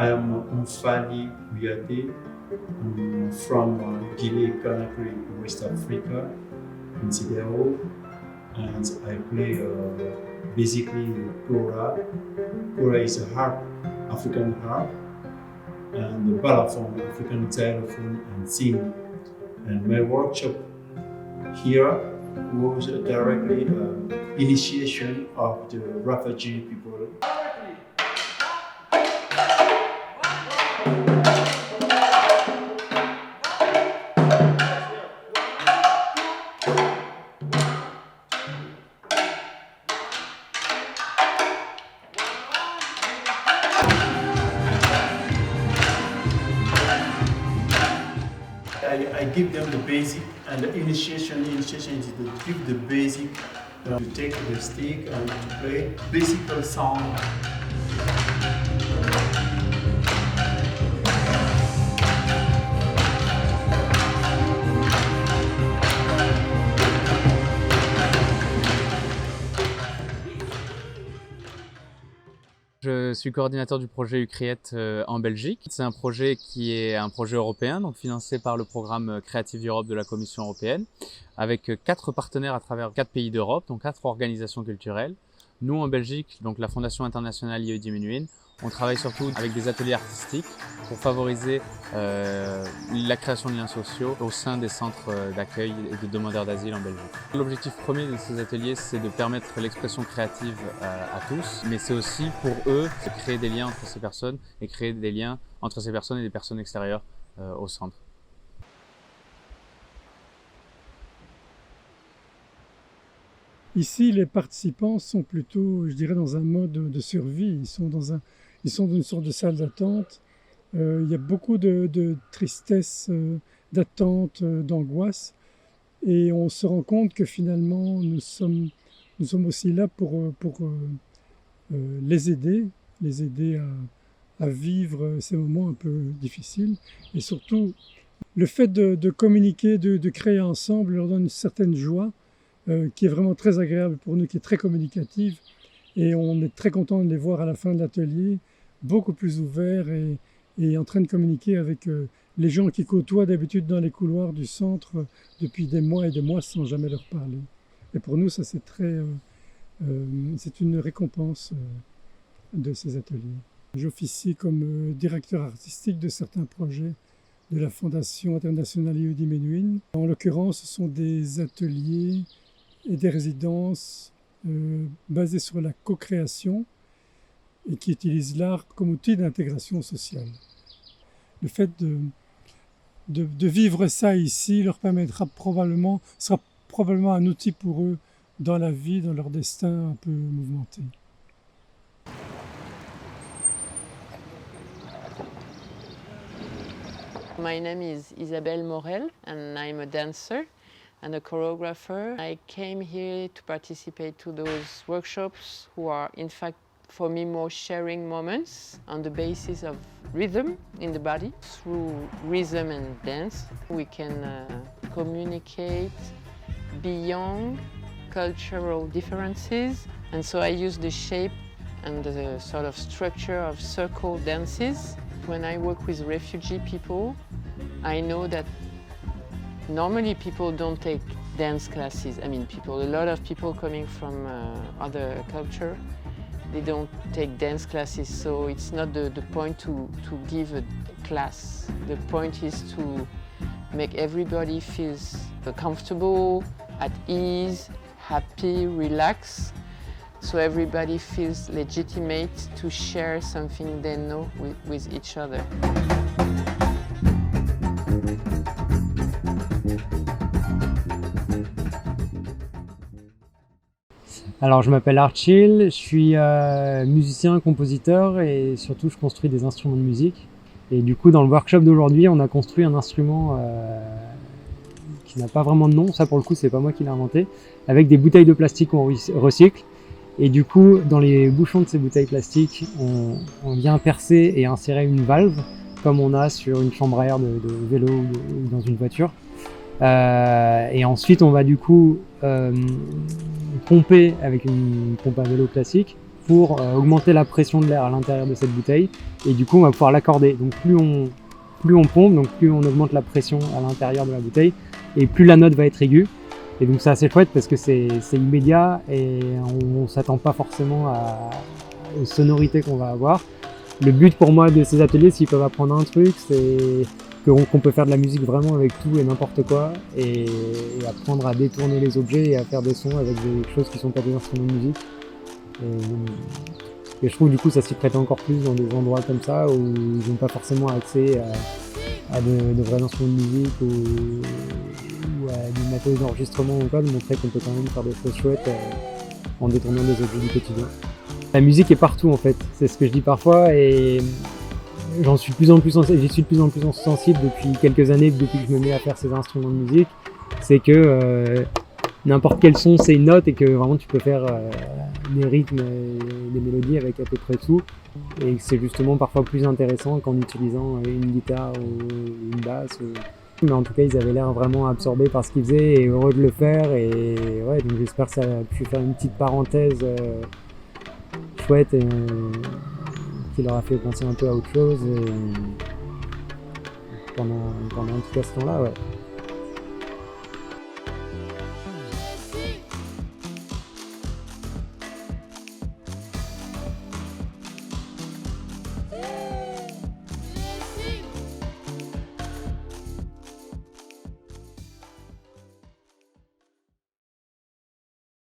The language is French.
I am Mfali Kuyate. I'm from Guinea-Conakry, West Africa, in CDAO, and I play basically kora. Kora is a harp, African harp, and the balafon, African xylophone, and sing. And my workshop here was directly initiation of the refugee people. I give them the basic, and the initiation is to give the basic, to take the stick and to play basic song. Je suis coordinateur du projet Ucreate en Belgique. C'est un projet qui est un projet européen, donc financé par le programme Creative Europe de la Commission européenne, avec 4 partenaires à travers 4 pays d'Europe, donc 4 organisations culturelles. Nous, en Belgique, donc la Fondation internationale Yehudi Menuhin, on travaille surtout avec des ateliers artistiques pour favoriser la création de liens sociaux au sein des centres d'accueil et de demandeurs d'asile en Belgique. L'objectif premier de ces ateliers, c'est de permettre l'expression créative à tous, mais c'est aussi pour eux de créer des liens entre ces personnes et créer des liens entre ces personnes et des personnes extérieures au centre. Ici, les participants sont plutôt, je dirais, dans un mode de survie. Ils sont dans une sorte de salle d'attente. Il y a beaucoup de tristesse, d'attente, d'angoisse. Et on se rend compte que finalement, nous sommes aussi là pour les aider à vivre ces moments un peu difficiles. Et surtout, le fait de communiquer, de créer ensemble leur donne une certaine joie qui est vraiment très agréable pour nous, qui est très communicative. Et on est très content de les voir à la fin de l'atelier, beaucoup plus ouverts et en train de communiquer avec les gens qui côtoient d'habitude dans les couloirs du centre depuis des mois et des mois sans jamais leur parler. Et pour nous, ça c'est c'est une récompense de ces ateliers. J'officie comme directeur artistique de certains projets de la Fondation internationale Yehudi Menuhin. En l'occurrence, ce sont des ateliers et des résidences basées sur la co-création et qui utilisent l'art comme outil d'intégration sociale. Le fait de vivre ça ici sera probablement un outil pour eux dans la vie, dans leur destin un peu mouvementé. My name is Isabelle Morel and I'm a dancer and a choreographer. I came here to participate to those workshops who are in fact for me more sharing moments on the basis of rhythm in the body. Through rhythm and dance we can communicate beyond cultural differences, and so I use the shape and the sort of structure of circle dances. When I work with refugee people, I know that normally people don't take dance classes. I mean, a lot of people coming from other culture, they don't take dance classes, so it's not the point to give a class. The point is to make everybody feel comfortable, at ease, happy, relaxed, so everybody feels legitimate to share something they know with each other. Alors je m'appelle Archil, je suis musicien, compositeur et surtout je construis des instruments de musique. Et du coup dans le workshop d'aujourd'hui on a construit un instrument qui n'a pas vraiment de nom, ça pour le coup c'est pas moi qui l'ai inventé, avec des bouteilles de plastique qu'on recycle. Et du coup dans les bouchons de ces bouteilles plastiques on vient percer et insérer une valve comme on a sur une chambre à air de vélo ou dans une voiture. Et ensuite on va du coup pomper avec une pompe à vélo classique pour augmenter la pression de l'air à l'intérieur de cette bouteille. Et du coup, on va pouvoir l'accorder. Donc plus on pompe, donc plus on augmente la pression à l'intérieur de la bouteille, et plus la note va être aiguë. Et donc c'est assez chouette parce que c'est immédiat et on s'attend pas forcément aux sonorités qu'on va avoir. Le but pour moi de ces ateliers, s'ils peuvent apprendre un truc, c'est qu'on peut faire de la musique vraiment avec tout et n'importe quoi, et apprendre à détourner les objets et à faire des sons avec des choses qui sont pas des instruments de musique. Et je trouve du coup ça s'y prête encore plus dans des endroits comme ça où ils n'ont pas forcément accès à de vrais instruments de musique ou à du matos d'enregistrement ou quoi, de montrer qu'on peut quand même faire des choses chouettes en détournant des objets du quotidien. La musique est partout en fait, c'est ce que je dis parfois, et j'y suis de plus en plus sensible depuis quelques années, depuis que je me mets à faire ces instruments de musique. C'est que n'importe quel son c'est une note, et que vraiment tu peux faire des rythmes et des mélodies avec à peu près tout, et que c'est justement parfois plus intéressant qu'en utilisant une guitare ou une basse. Mais en tout cas ils avaient l'air vraiment absorbés par ce qu'ils faisaient et heureux de le faire, et ouais, donc j'espère que ça a pu faire une petite parenthèse chouette et qui leur a fait penser un peu à autre chose pendant tout ce temps-là, ouais.